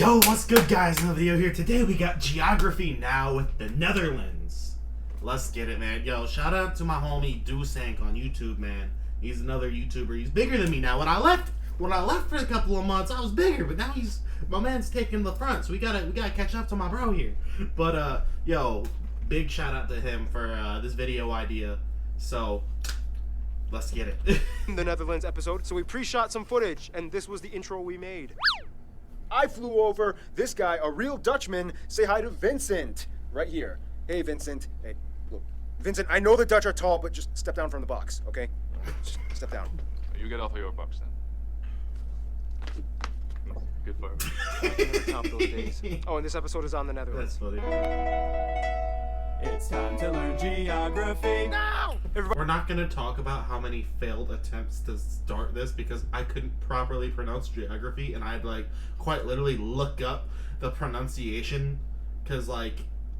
Yo, what's good guys? Another video here. Today we got geography now with the Netherlands. Let's get it, man. Yo, shout out to my homie DudeSaysThings on YouTube, man. He's another YouTuber. He's bigger than me now. When I left for a couple of months, I was bigger, but now my man's taking the front. So we gotta catch up to my bro here. But yo, big shout out to him for this video idea. So let's get it. The Netherlands episode, so we pre-shot some footage, and this was the intro we made. I flew over this guy, a real Dutchman. Say hi to Vincent, right here. Hey, Vincent. Hey, look. Vincent, I know the Dutch are tall, but just step down from the box, okay? Just step down. You get off of your box then. Good for him. Oh, and this episode is on the Netherlands. That's funny. It's time to learn geography. No! We're not gonna talk about how many failed attempts to start this because I couldn't properly pronounce geography, and I'd quite literally look up the pronunciation because I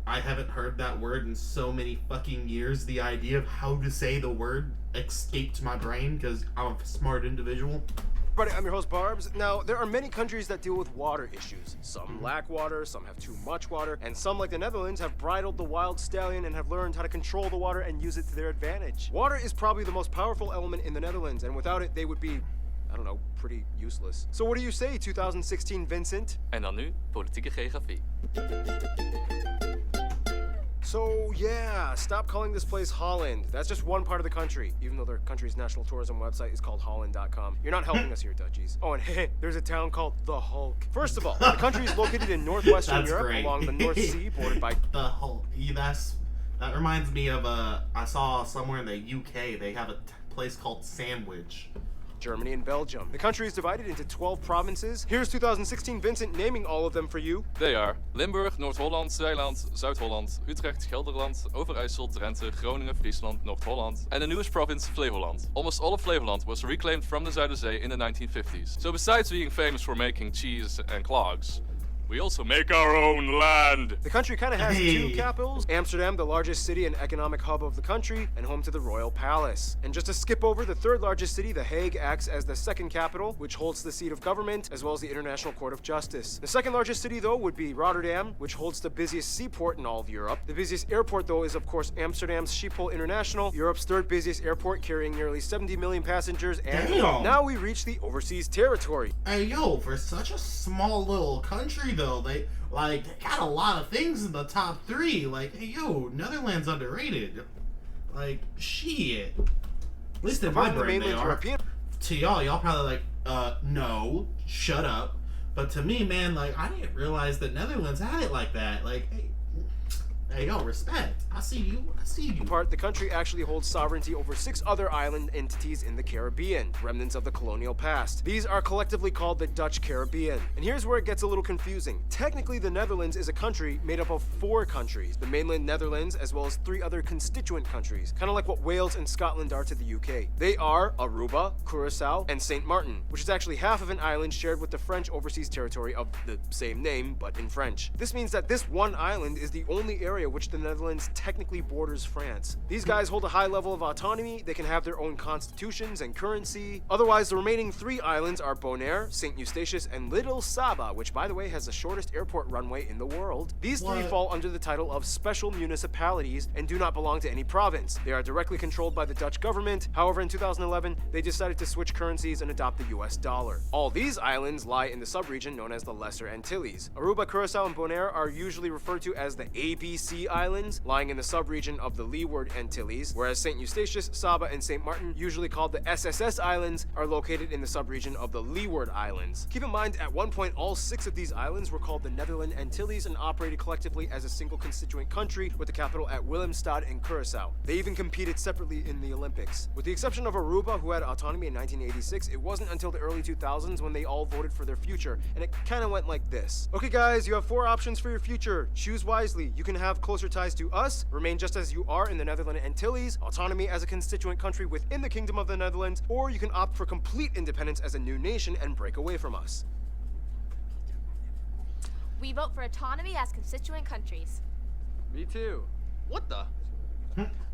haven't heard that word in so many fucking years. The idea of how to say the word escaped my brain because I'm a smart individual. Everybody, I'm your host, Barbs. Now, there are many countries that deal with water issues. Some lack water, some have too much water, and some, like the Netherlands, have bridled the wild stallion and have learned how to control the water and use it to their advantage. Water is probably the most powerful element in the Netherlands, and without it, they would be, I don't know, pretty useless. So what do you say, 2016 Vincent? En dan nu, politieke geografie. So yeah, stop calling this place Holland. That's just one part of the country, even though their country's national tourism website is called Holland.com. You're not helping us here, Dutchies. Oh, and hey, there's a town called The Hulk. First of all, the country is located in northwestern Europe great. along the North Sea, bordered by The Hulk. That reminds me of I saw somewhere in the UK they have a place called Sandwich. Germany and Belgium. The country is divided into 12 provinces. Here's 2016 Vincent naming all of them for you. They are Limburg, Noord-Holland, Zeeland, Zuid-Holland, Utrecht, Gelderland, Overijssel, Drenthe, Groningen, Friesland, North-Holland, and the newest province, Flevoland. Almost all of Flevoland was reclaimed from the Zuiderzee in the 1950s. So besides being famous for making cheese and clogs, we also make our own land. The country kind of has two capitals. Amsterdam, the largest city and economic hub of the country, and home to the Royal Palace. And just to skip over, the third largest city, The Hague, acts as the second capital, which holds the seat of government, as well as the International Court of Justice. The second largest city, though, would be Rotterdam, which holds the busiest seaport in all of Europe. The busiest airport, though, is of course Amsterdam's Schiphol International, Europe's third busiest airport, carrying nearly 70 million passengers. And now we reach the overseas territory. Hey yo, for such a small little country though, they got a lot of things in the top three. Hey yo, Netherlands underrated. Shit. At least in my brain they are. European. To y'all probably no, shut up. But to me, man, I didn't realize that Netherlands had it like that. Hey yo, respect. I see you. The country actually holds sovereignty over 6 other island entities in the Caribbean, remnants of the colonial past. These are collectively called the Dutch Caribbean. And here's where it gets a little confusing. Technically, the Netherlands is a country made up of 4 countries, the mainland Netherlands, as well as 3 other constituent countries, kind of like what Wales and Scotland are to the UK. They are Aruba, Curacao, and Saint Martin, which is actually half of an island shared with the French overseas territory of the same name, but in French. This means that this one island is the only area which the Netherlands technically borders France. These guys hold a high level of autonomy, they can have their own constitutions and currency. Otherwise, the remaining 3 islands are Bonaire, St. Eustatius, and Little Saba, which by the way has the shortest airport runway in the world. These 3 fall under the title of special municipalities and do not belong to any province. They are directly controlled by the Dutch government. However, in 2011, they decided to switch currencies and adopt the US dollar. All these islands lie in the subregion known as the Lesser Antilles. Aruba, Curacao, and Bonaire are usually referred to as the ABC Islands, lying in the subregion of the Leeward Antilles, whereas St. Eustatius, Saba, and St. Martin, usually called the SSS Islands, are located in the subregion of the Leeward Islands. Keep in mind, at one point, all 6 of these islands were called the Netherland Antilles and operated collectively as a single constituent country, with the capital at Willemstad in Curacao. They even competed separately in the Olympics. With the exception of Aruba, who had autonomy in 1986, it wasn't until the early 2000s when they all voted for their future, and it kind of went like this. Okay guys, you have 4 options for your future. Choose wisely. You can have closer ties to us, remain just as you are in the Netherland Antilles, autonomy as a constituent country within the Kingdom of the Netherlands, or you can opt for complete independence as a new nation and break away from us. We vote for autonomy as constituent countries. Me too. What the?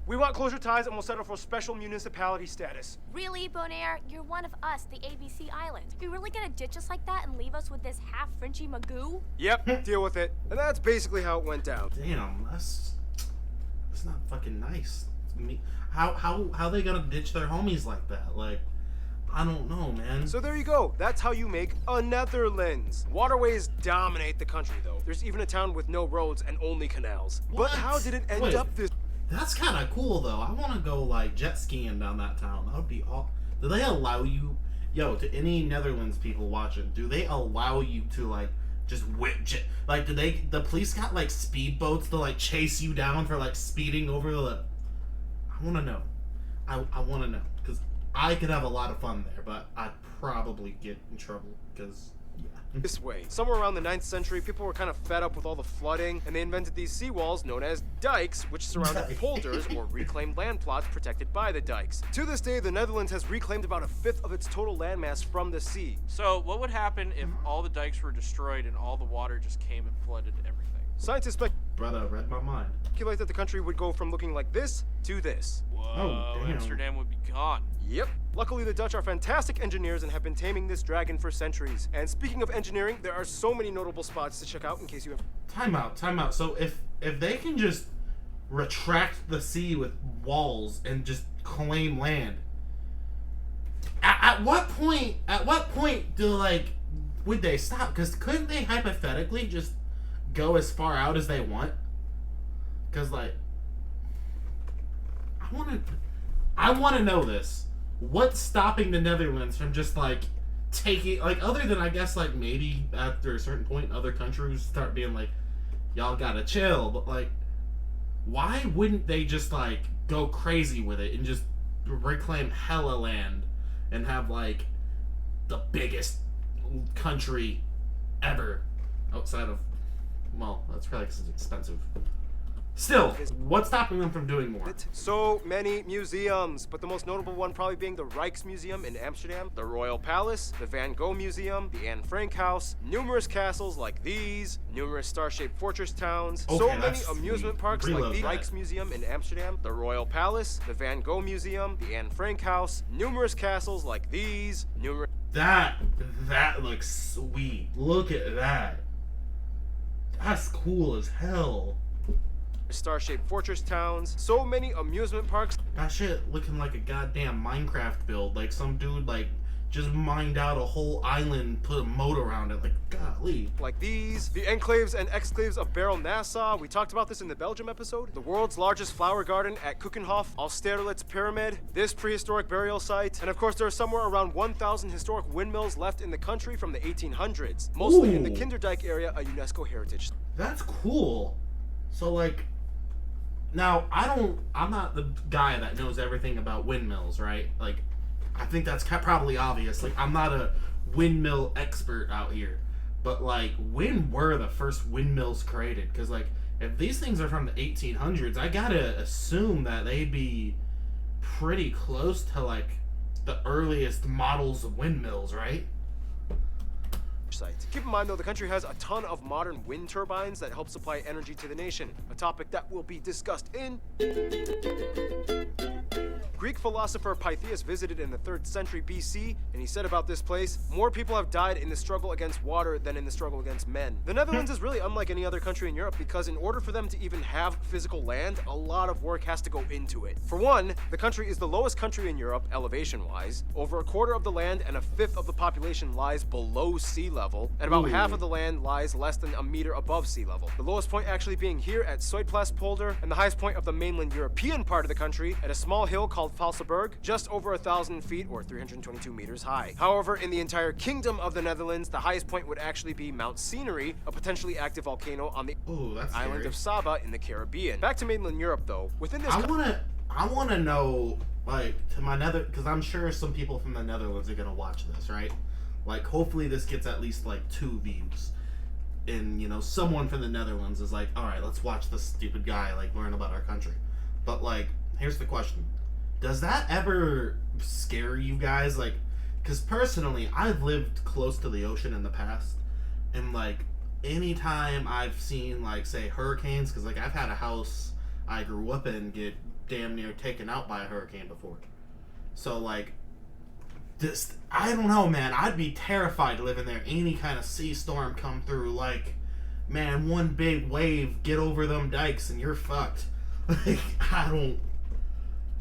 We want closer ties and we'll settle for special municipality status. Really, Bonaire? You're one of us, the ABC Islands. You really gonna ditch us like that and leave us with this half-Frenchy magoo? Yep, deal with it. And that's basically how it went down. Damn, that's not fucking nice. How they gonna ditch their homies like that? Like, I don't know, man. So there you go. That's how you make a Netherlands. Waterways dominate the country, though. There's even a town with no roads and only canals. What? But how did it end Wait. up this? That's kind of cool, though. I want to go, like, jet skiing down that town. That would be all. Do they allow you, to any Netherlands people watching, do they allow you to, like, just whip jet? Like, the police got, like, speedboats to, like, chase you down for, like, speeding over the. I want to know. I want to know. Because I could have a lot of fun there, but I'd probably get in trouble. Because, yeah. This way. Somewhere around the 9th century, people were kind of fed up with all the flooding, and they invented these seawalls known as dikes, which surrounded polders or reclaimed land plots protected by the dikes. To this day, the Netherlands has reclaimed about a fifth of its total landmass from the sea. So what would happen if all the dikes were destroyed and all the water just came and flooded everything? Scientists Brother, read my mind. speculate that the country would go from looking like this to this. Whoa, damn. Amsterdam would be gone. Yep. Luckily, the Dutch are fantastic engineers and have been taming this dragon for centuries. And speaking of engineering, there are so many notable spots to check out in case you have... Time out. So if they can just retract the sea with walls and just claim land, at what point do, like, would they stop? Because couldn't they hypothetically just go as far out as they want? Because, like, I want to know this. What's stopping the Netherlands from just, like, taking, like, other than, I guess, like, maybe after a certain point other countries start being like, y'all gotta chill, but, like, why wouldn't they just, like, go crazy with it and just reclaim hella land and have, like, the biggest country ever outside of, well, that's probably 'cause it's expensive. Still, what's stopping them from doing more? So many museums, but the most notable one probably being the Rijksmuseum in Amsterdam, the Royal Palace, the Van Gogh Museum, the Anne Frank House, numerous castles like these, numerous star-shaped fortress towns, so Okay, many that's amusement sweet. parks like Reload the that. Rijksmuseum in Amsterdam, the Royal Palace, the Van Gogh Museum, the Anne Frank House, numerous castles like these, numerous... That looks sweet. Look at that. That's cool as hell. star-shaped fortress towns, so many amusement parks That shit looking like a goddamn Minecraft build. Like some dude, like, just mined out a whole island, put a moat around it. Like, golly. like these, the enclaves and exclaves of Barrel Nassau. We talked about this in the Belgium episode. The world's largest flower garden at Keukenhof, Austerlitz Pyramid, this prehistoric burial site, and of course there are somewhere around 1,000 historic windmills left in the country from the 1800s, mostly in the Ooh. Kinderdijk area, a UNESCO heritage. That's cool. So, like, now, I'm not the guy that knows everything about windmills, right? Like, I think that's probably obvious. Like, I'm not a windmill expert out here. But, like, when were the first windmills created? Because, like, if these things are from the 1800s, I gotta assume that they'd be pretty close to, like, the earliest models of windmills, right? Site. Keep in mind though, the country has a ton of modern wind turbines that help supply energy to the nation, a topic that will be discussed in... Greek philosopher Pythias visited in the 3rd century BC, and he said about this place, more people have died in the struggle against water than in the struggle against men. The Netherlands is really unlike any other country in Europe because in order for them to even have physical land, a lot of work has to go into it. For one, the country is the lowest country in Europe, elevation-wise. Over a quarter of the land and a fifth of the population lies below sea level, and about half of the land lies less than a meter above sea level. The lowest point actually being here at Zuidplaspolder, and the highest point of the mainland European part of the country at a small hill called Valseburg, just over 1,000 feet or 322 meters high. However, in the entire kingdom of the Netherlands, the highest point would actually be Mount Scenery, a potentially active volcano on the Ooh, that's island scary. of Saba in the Caribbean. Back to mainland Europe though, within this I wanna know, like, to my because I'm sure some people from the Netherlands are gonna watch this, right? Like, hopefully this gets at least, like, 2 views. And, you know, someone from the Netherlands is like, alright, let's watch this stupid guy, like, learn about our country. But, like, here's the question. Does that ever scare you guys? Like, because personally, I've lived close to the ocean in the past. And, like, anytime I've seen, like, say, hurricanes, because, like, I've had a house I grew up in get damn near taken out by a hurricane before. So like, this, I don't know, man. I'd be terrified living there. Any kind of sea storm come through, like, man, one big wave, get over them dikes and you're fucked. Like, I don't.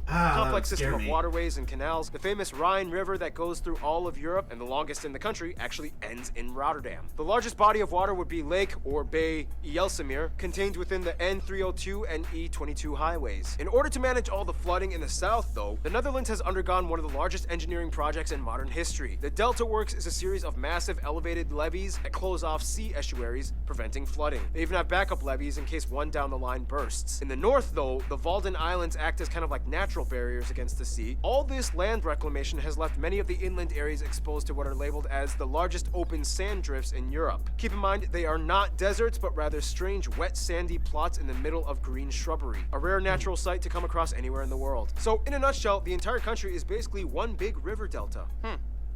Complex system of me. waterways and canals. The famous Rhine River that goes through all of Europe and the longest in the country actually ends in Rotterdam. The largest body of water would be Lake or Bay Ijsselmeer, contained within the N302 and E22 highways. In order to manage all the flooding in the south, though, the Netherlands has undergone one of the largest engineering projects in modern history. The Delta Works is a series of massive elevated levees that close off sea estuaries, preventing flooding. They even have backup levees in case one down the line bursts. In the north, though, the Walden Islands act as kind of like natural barriers against the sea. All this land reclamation has left many of the inland areas exposed to what are labeled as the largest open sand drifts in Europe. Keep in mind, they are not deserts, but rather strange, wet, sandy plots in the middle of green shrubbery, a rare natural sight to come across anywhere in the world. So, in a nutshell, the entire country is basically one big river delta.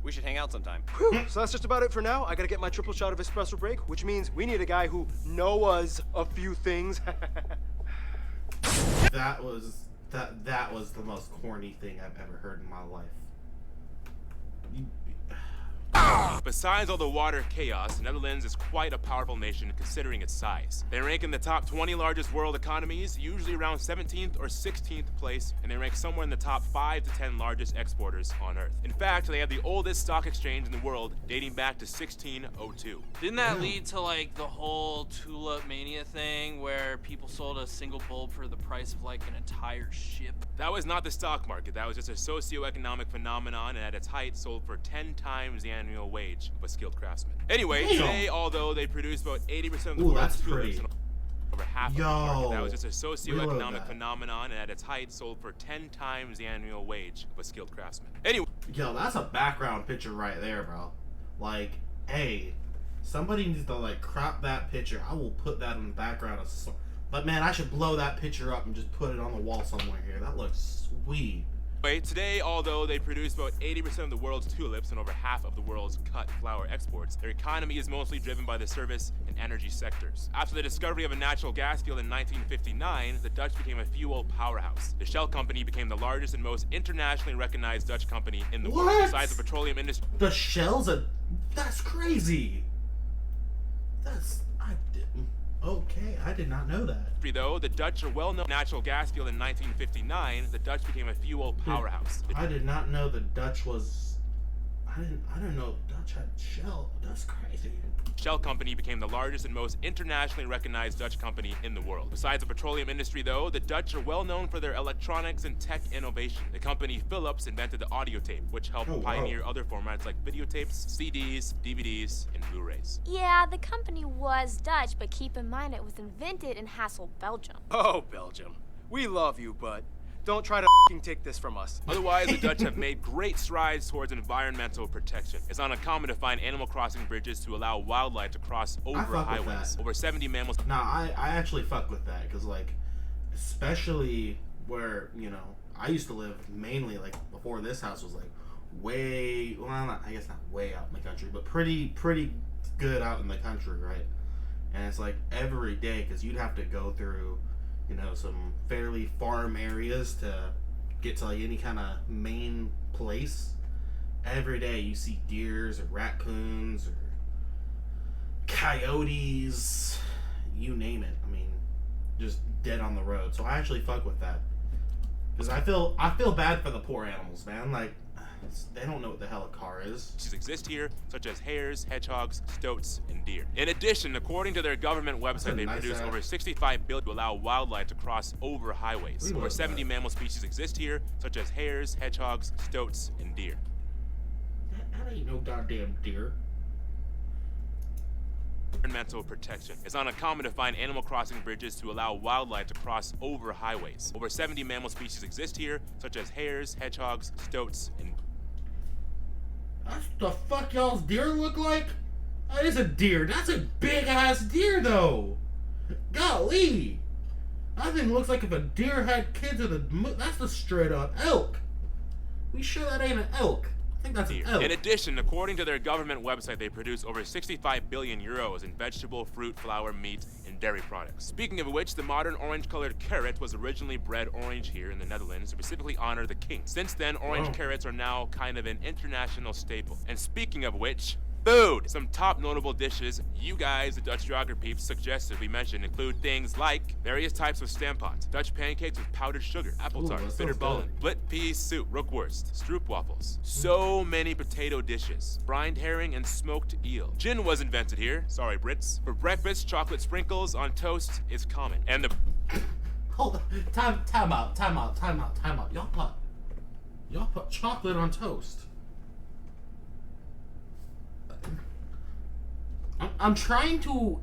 We should hang out sometime. Whew. So that's just about it for now. I gotta get my triple shot of espresso break, which means we need a guy who knows a few things. That was the most corny thing I've ever heard in my life. Besides all the water chaos, the Netherlands is quite a powerful nation considering its size. They rank in the top 20 largest world economies, usually around 17th or 16th place, and they rank somewhere in the top 5 to 10 largest exporters on Earth. In fact, they have the oldest stock exchange in the world, dating back to 1602. Didn't that lead to like the whole tulip mania thing where people sold a single bulb for the price of like an entire ship? That was not the stock market, that was just a socio-economic phenomenon, and at its height sold for 10 times the annual wage of a skilled craftsman. Anyway, today, although they produce about 80% of the world's tulips and over half of the market, that was just a socio-economic phenomenon, and at its height sold for 10 times the annual wage of a skilled craftsman. Anyway. Yo, that's a background picture right there, bro. Like, hey, somebody needs to like crop that picture. I will put that in the background of some. But man, I should blow that picture up and just put it on the wall somewhere here. That looks sweet. Today, although they produce about 80% of the world's tulips and over half of the world's cut flower exports, their economy is mostly driven by the service and energy sectors. After the discovery of a natural gas field in 1959, the Dutch became a fuel powerhouse. The Shell company became the largest and most internationally recognized Dutch company in the world. Besides the petroleum industry. The Shell's that's crazy. Okay, I did not know that. Though the Dutch are well-known natural gas field in 1959, the Dutch became a fuel powerhouse. I did not know the Dutch was. I didn't know the Dutch had Shell. That's crazy. Shell company became the largest and most internationally recognized Dutch company in the world. Besides the petroleum industry, though, the Dutch are well known for their electronics and tech innovation. The company Philips invented the audio tape, which helped pioneer other formats like videotapes, CDs, DVDs, and Blu-rays. Yeah, the company was Dutch, but keep in mind it was invented in Hasselt, Belgium. Oh, Belgium. We love you, but don't try to take this from us. Otherwise, the Dutch have made great strides towards environmental protection. It's not uncommon to find animal crossing bridges to allow wildlife to cross over highways. Over 70 mammals. Nah, I actually fuck with that, because, like, especially where, you know, I used to live mainly, like, before this house was, like, way, well, I guess not way out in the country, but pretty good out in the country, right? And it's, like, every day, because you'd have to go through, you know, some fairly farm areas to get to like any kind of main place. Every day you see deers or raccoons or coyotes, you name it. I mean, just dead on the road. So I actually fuck with that, because I feel bad for the poor animals, man. Like, they don't know what the hell a car is. Exist here, such as hares, hedgehogs, stoats, and deer. In addition, according to their government website, they produce over 65 billion to allow wildlife to cross over highways. Over 70 mammal species exist here, such as hares, hedgehogs, stoats, and deer. That ain't no goddamn deer. Environmental protection. It's not uncommon to find animal crossing bridges to allow wildlife to cross over highways. Over 70 mammal species exist here, such as hares, hedgehogs, stoats, and That's the fuck y'all's deer look like? That is a deer. That's a big ass deer though. Golly. That thing looks like if a deer had kids that's the straight up elk. We sure that ain't an elk? I think that's an here. L. In addition, according to their government website, they produce over 65 billion euros in vegetable, fruit, flour, meat, and dairy products. Speaking of which, the modern orange-colored carrot was originally bred orange here in the Netherlands to specifically honor the king. Since then, orange carrots are now kind of an international staple. And speaking of which, food! Some top notable dishes you guys, the Dutch geography peeps, suggested we mentioned include things like various types of stamppot, Dutch pancakes with powdered sugar, apple tart, that sounds bitterballen, good. split pea soup, rookworst, stroopwafels. So many potato dishes, brined herring and smoked eel. Gin was invented here, sorry Brits. For breakfast, chocolate sprinkles on toast is common. And the Hold on. Time out. Y'all put chocolate on toast. I'm trying to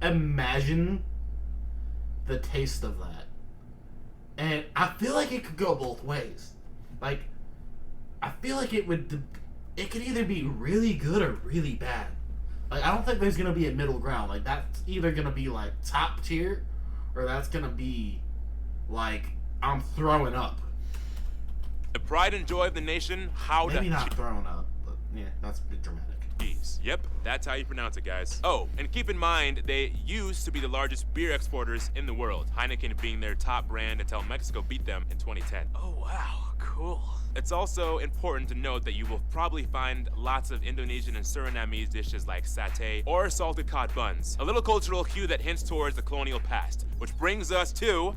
imagine the taste of that. And I feel like it could go both ways. Like, I feel like it could either be really good or really bad. Like, I don't think there's gonna be a middle ground. Like, that's either gonna be like top tier, or that's gonna be like I'm throwing up. The pride and joy of the nation, how Maybe to not throwing up, but yeah, that's a bit dramatic. cheese. Yep, that's how you pronounce it, guys. Oh, and keep in mind, they used to be the largest beer exporters in the world, Heineken being their top brand until Mexico beat them in 2010. Oh wow, cool. It's also important to note that you will probably find lots of Indonesian and Surinamese dishes like satay or salted cod buns, a little cultural hue that hints towards the colonial past, which brings us to...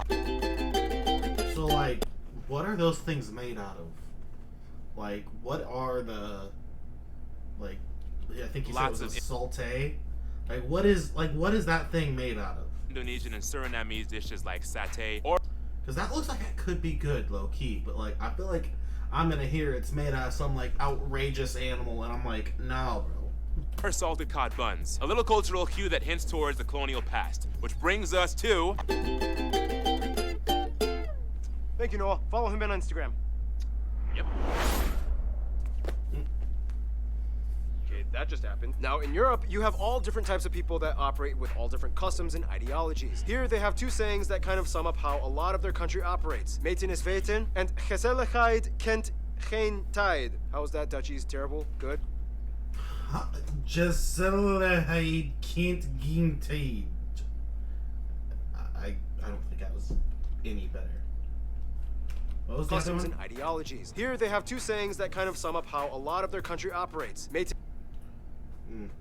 So, like, what are those things made out of? Like, what are the, like, I think you said it was a saute. Like, what is that thing made out of? Indonesian and Surinamese dishes like satay or... Because that looks like it could be good, low key, but like I feel like I'm gonna hear it's made out of some like outrageous animal, and I'm like, no, bro. or salted cod buns, a little cultural hue that hints towards the colonial past, which brings us to... Thank you, Noah. Follow him on Instagram. Yep. Okay, that just happened. Now, in Europe, you have all different types of people that operate with all different customs and ideologies. Here, they have two sayings that kind of sum up how a lot of their country operates. Meten is weten, and gezelligheid kent geen tijd. How is that, Dutchies? Terrible? Good? Gezelligheid kent geen tijd. I don't think I was any better. What was the other Customs one? and ideologies. Here, they have two sayings that kind of sum up how a lot of their country operates. Meten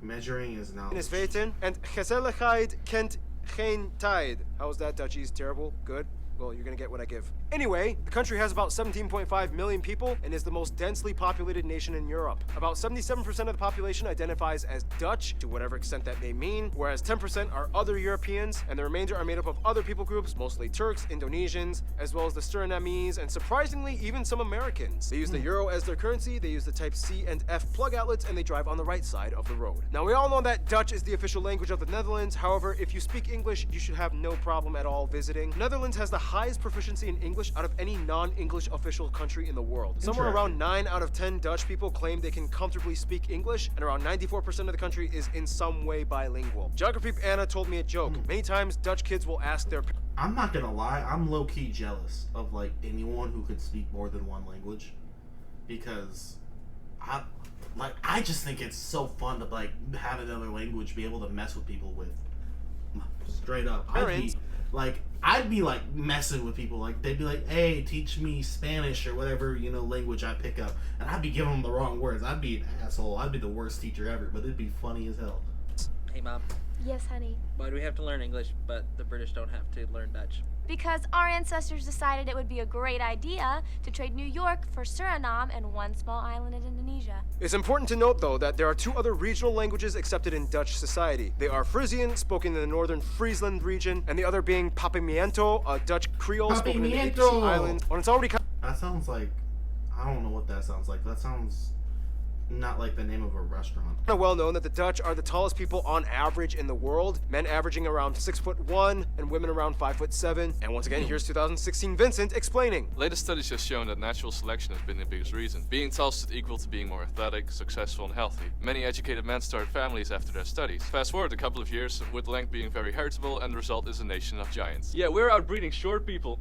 Measuring is knowledge. is weten, and gezelligheid kent geen tijd. How is that, Dutchies? Terrible? Good? Well, you're gonna get what I give. Anyway, the country has about 17.5 million people and is the most densely populated nation in Europe. About 77% of the population identifies as Dutch, to whatever extent that may mean, whereas 10% are other Europeans, and the remainder are made up of other people groups, mostly Turks, Indonesians, as well as the Surinamese, and surprisingly, even some Americans. They use the euro as their currency, they use the type C and F plug outlets, and they drive on the right side of the road. Now, we all know that Dutch is the official language of the Netherlands. However, if you speak English, you should have no problem at all visiting. Netherlands has the highest proficiency in English out of any non-English official country in the world. Somewhere around 9 out of 10 Dutch people claim they can comfortably speak English, and around 94% of the country is in some way bilingual. Geography Anna told me a joke. Many times, Dutch kids will ask their I'm not gonna lie, I'm low-key jealous of like anyone who could speak more than one language, because I just think it's so fun to like have another language, be able to mess with people with. Straight up, I'd be like messing with people. Like they'd be like, "Hey, teach me Spanish or whatever language I pick up," and I'd be giving them the wrong words. I'd be an asshole. I'd be the worst teacher ever, but it'd be funny as hell. Hey, Mom. Yes, honey. Why do we have to learn English, but the British don't have to learn Dutch? Because our ancestors decided it would be a great idea to trade New York for Suriname and one small island in Indonesia. It's important to note, though, that there are two other regional languages accepted in Dutch society. They are Frisian, spoken in the northern Friesland region, and the other being Papiamento, a Dutch Creole spoken in the ABC Islands. When it's already That sounds like, I don't know what that sounds like. That sounds not like the name of a restaurant. Well known that the Dutch are the tallest people on average in the world, men averaging around 6'1" and women around 5'7". And once again, here's 2016 Vincent explaining. Latest studies have shown that natural selection has been the biggest reason. Being tall stood equal to being more athletic, successful, and healthy. Many educated men start families after their studies. Fast forward a couple of years, with length being very heritable, and the result is a nation of giants. Yeah, we're outbreeding short people.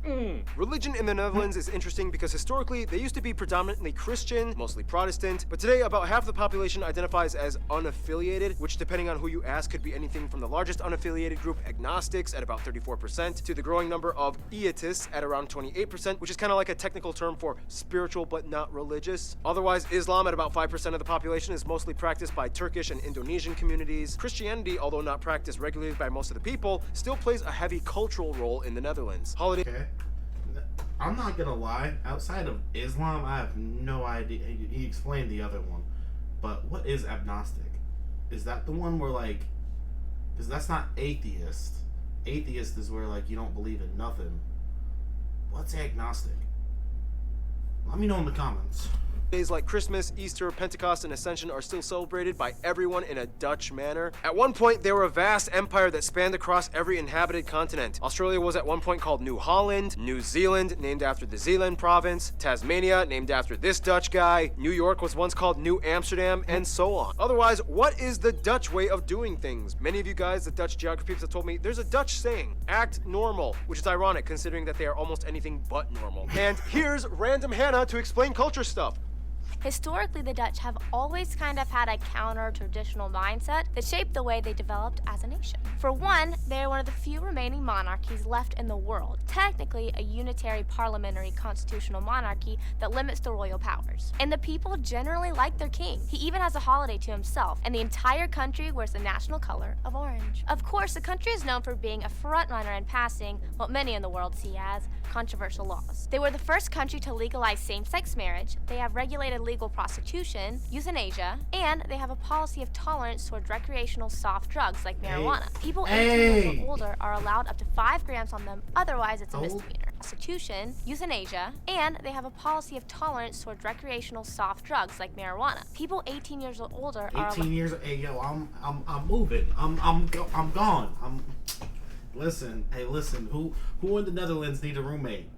Religion in the Netherlands is interesting because historically they used to be predominantly Christian, mostly Protestant, but today about half the population identifies as unaffiliated, which depending on who you ask could be anything from the largest unaffiliated group, agnostics, at about 34%, to the growing number of atheists at around 28%, which is kind of like a technical term for spiritual but not religious. Otherwise, Islam at about 5% of the population is mostly practiced by Turkish and Indonesian communities. Christianity, although not practiced regularly by most of the people, still plays a heavy cultural role in the Netherlands. Okay. I'm not gonna lie, outside of Islam, I have no idea. He explained the other one. But what is agnostic? Is that the one where, like, because that's not atheist. Atheist is where, like, you don't believe in nothing. What's agnostic? Let me know in the comments. Days like Christmas, Easter, Pentecost, and Ascension are still celebrated by everyone in a Dutch manner. At one point, they were a vast empire that spanned across every inhabited continent. Australia was at one point called New Holland, New Zealand, named after the Zeeland province, Tasmania, named after this Dutch guy, New York was once called New Amsterdam, and so on. Otherwise, what is the Dutch way of doing things? Many of you guys, the Dutch geography peeps, have told me there's a Dutch saying, act normal, which is ironic considering that they are almost anything but normal. And here's Random Hannah to explain culture stuff. Historically, the Dutch have always kind of had a counter-traditional mindset that shaped the way they developed as a nation. For one, they are one of the few remaining monarchies left in the world, technically a unitary parliamentary constitutional monarchy that limits the royal powers. And the people generally like their king. He even has a holiday to himself, and the entire country wears the national color of orange. Of course, the country is known for being a frontrunner in passing what many in the world see as controversial laws. They were the first country to legalize same-sex marriage, they have regulated legal prostitution, euthanasia, and they have a policy of tolerance towards recreational soft drugs like marijuana. People 18 years or older are allowed up to 5 grams on them, otherwise it's a misdemeanor. Prostitution, euthanasia, and they have a policy of tolerance towards recreational soft drugs like marijuana. People 18 years or older are 18 years. Hey yo, I'm moving. I'm gone. Listen, who in the Netherlands need a roommate?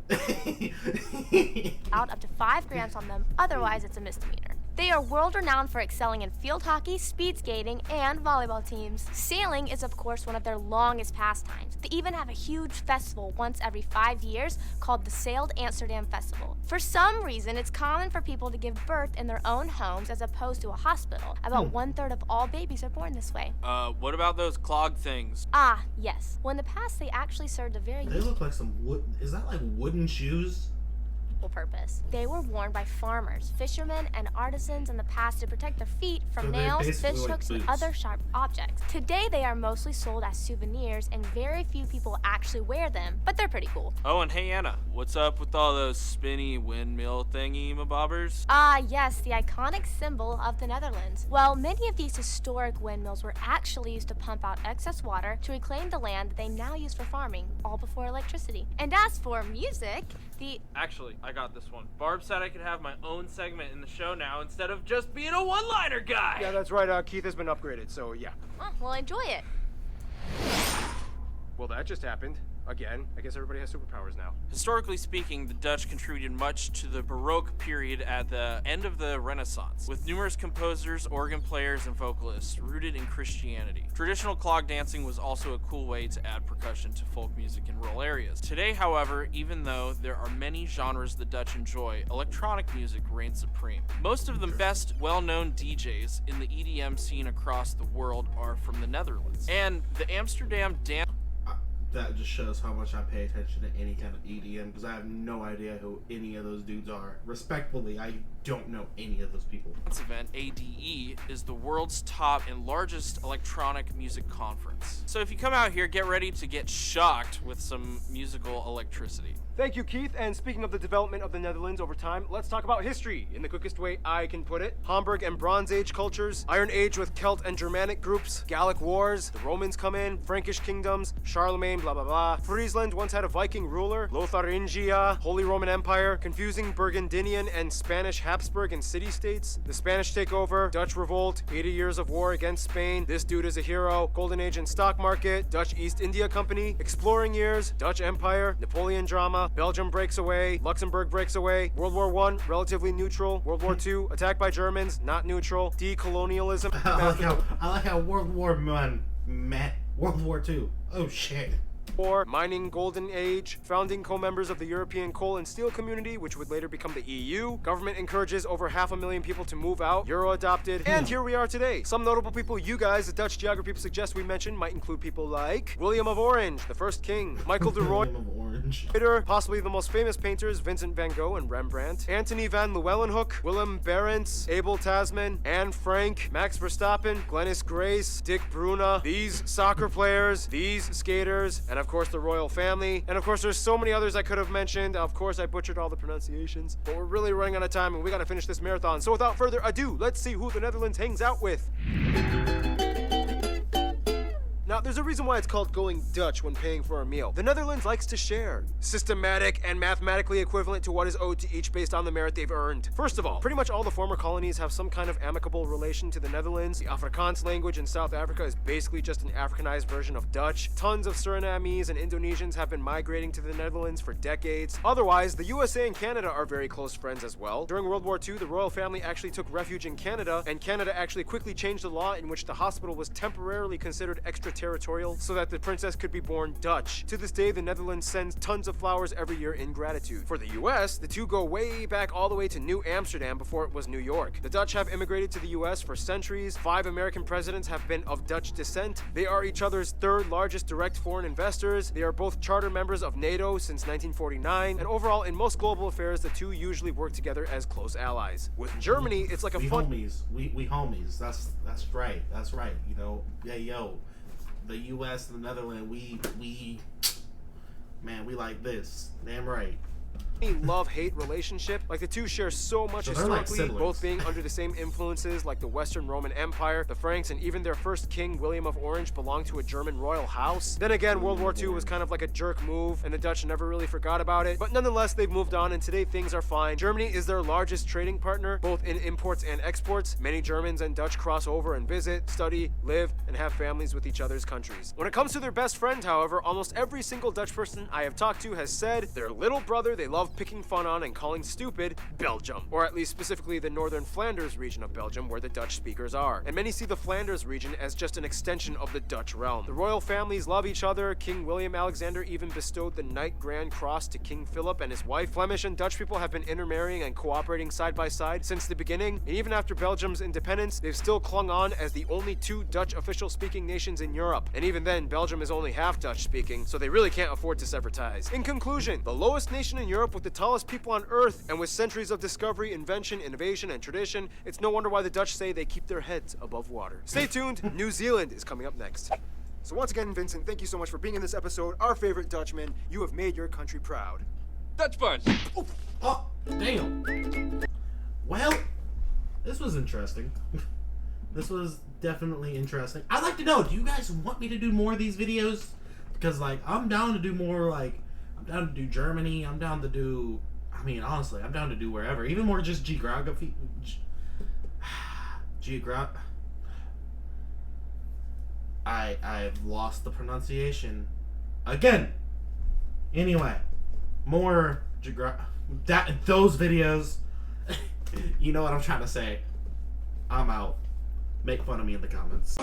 out up to 5 grams on them, otherwise it's a misdemeanor. They are world renowned for excelling in field hockey, speed skating, and volleyball teams. Sailing is of course one of their longest pastimes. They even have a huge festival once every 5 years called the Sailed Amsterdam Festival. For some reason, it's common for people to give birth in their own homes as opposed to a hospital. About 1/3 of all babies are born this way. What about those clog things? Ah, yes. Well, in the past, they actually served a very They look like some wood. Is that like wooden shoes? purpose. They were worn by farmers, fishermen, and artisans in the past to protect their feet from So they're nails, basically fish like hooks, and boots. other sharp objects. Today, they are mostly sold as souvenirs, and very few people actually wear them, but they're pretty cool. Oh, and hey Anna, what's up with all those spinny windmill thingy-mabobbers? Ah, yes, the iconic symbol of the Netherlands. Well, many of these historic windmills were actually used to pump out excess water to reclaim the land that they now use for farming, all before electricity. And as for music, Actually, I got this one. Barb said I could have my own segment in the show now instead of just being a one-liner guy! Yeah, that's right. Keith has been upgraded, so yeah. Oh, well, enjoy it. Well, that just happened. Again, I guess everybody has superpowers now. Historically speaking, the Dutch contributed much to the Baroque period at the end of the Renaissance, with numerous composers, organ players, and vocalists rooted in Christianity. Traditional clog dancing was also a cool way to add percussion to folk music in rural areas. Today, however, even though there are many genres the Dutch enjoy, electronic music reigns supreme. Most of the best well-known DJs in the EDM scene across the world are from the Netherlands. And the Amsterdam dance That just shows how much I pay attention to any kind of EDM, because I have no idea who any of those dudes are. Respectfully, I don't know any of those people. event, ADE, is the world's top and largest electronic music conference. So if you come out here, get ready to get shocked with some musical electricity. Thank you, Keith. And speaking of the development of the Netherlands over time, let's talk about history in the quickest way I can put it. Hamburg and Bronze Age cultures, Iron Age with Celt and Germanic groups, Gallic Wars, the Romans come in, Frankish kingdoms, Charlemagne, blah blah blah. Friesland once had a Viking ruler, Lotharingia, Holy Roman Empire, confusing Burgundian and Spanish Habsburg Habsburg and city-states, the Spanish takeover, Dutch revolt, 80 years of war against Spain, this dude is a hero, golden age and stock market, Dutch East India Company, exploring years, Dutch Empire, Napoleon drama, Belgium breaks away, Luxembourg breaks away, World War I, relatively neutral, World War II, attacked by Germans, not neutral, decolonialism. I like how World War I met World War II. Oh shit. War, mining golden age, founding co-members of the European coal and steel community, which would later become the EU. Government encourages over 500,000 people to move out. Euro adopted. And here we are today. Some notable people you guys, the Dutch geography people suggest we mention, might include people like William of Orange, the first king, Michael de Roy, William of Orange. possibly the most famous painters, Vincent van Gogh and Rembrandt, Antony van Leeuwenhoek, Willem Barents, Abel Tasman, Anne Frank, Max Verstappen, Glennis Grace, Dick Bruna, these soccer players, these skaters, and of course the royal family. And of course there's so many others I could have mentioned. Of course I butchered all the pronunciations, but we're really running out of time and we gotta finish this marathon. So without further ado, let's see who the Netherlands hangs out with. Now, there's a reason why it's called going Dutch when paying for a meal. The Netherlands likes to share. Systematic and mathematically equivalent to what is owed to each based on the merit they've earned. First of all, pretty much all the former colonies have some kind of amicable relation to the Netherlands. The Afrikaans language in South Africa is basically just an Africanized version of Dutch. Tons of Surinamese and Indonesians have been migrating to the Netherlands for decades. Otherwise, the USA and Canada are very close friends as well. During World War II, the royal family actually took refuge in Canada, and Canada actually quickly changed the law in which the hospital was temporarily considered extraterritorial so that the princess could be born Dutch. To this day, the Netherlands sends tons of flowers every year in gratitude. For the US, the two go way back all the way to New Amsterdam before it was New York. The Dutch have immigrated to the US for centuries. 5 American presidents have been of Dutch descent. They are each other's third largest direct foreign investors. They are both charter members of NATO since 1949. And overall, in most global affairs, the two usually work together as close allies. With Germany, it's like a we fun... homies. We homies. That's right. That's right. You know, yeah, yo. The U.S. and the Netherlands, we like this. Damn right. love-hate relationship. Like, the two share so much So they're like historically, siblings. both being under the same influences like the Western Roman Empire, the Franks, and even their first king, William of Orange, belonged to a German royal house. Then again, World War II was kind of like a jerk move, and the Dutch never really forgot about it. But nonetheless, they've moved on, and today things are fine. Germany is their largest trading partner, both in imports and exports. Many Germans and Dutch cross over and visit, study, live, and have families with each other's countries. When it comes to their best friend, however, almost every single Dutch person I have talked to has said their little brother they love picking fun on and calling stupid, Belgium. Or at least specifically the northern Flanders region of Belgium, where the Dutch speakers are. And many see the Flanders region as just an extension of the Dutch realm. The royal families love each other. King William Alexander even bestowed the Knight Grand Cross to King Philip and his wife. Flemish and Dutch people have been intermarrying and cooperating side by side since the beginning. And even after Belgium's independence, they've still clung on as the only two Dutch official speaking nations in Europe. And even then, Belgium is only half Dutch speaking, so they really can't afford to sever ties. In conclusion, the lowest nation in Europe with the tallest people on Earth, and with centuries of discovery, invention, innovation, and tradition, it's no wonder why the Dutch say they keep their heads above water. Stay tuned, New Zealand is coming up next. So once again, Vincent, thank you so much for being in this episode. Our favorite Dutchman, you have made your country proud. Dutch punch! Oh, damn. Well, this was interesting. This was definitely interesting. I'd like to know, do you guys want me to do more of these videos? Because, like, I'm down to do more, like, I'm down to do Germany. I'm down to do, I mean, honestly, I'm down to do wherever. Even more just geography. I've lost the pronunciation again. Anyway, more those videos. You know what I'm trying to say. I'm out. Make fun of me in the comments.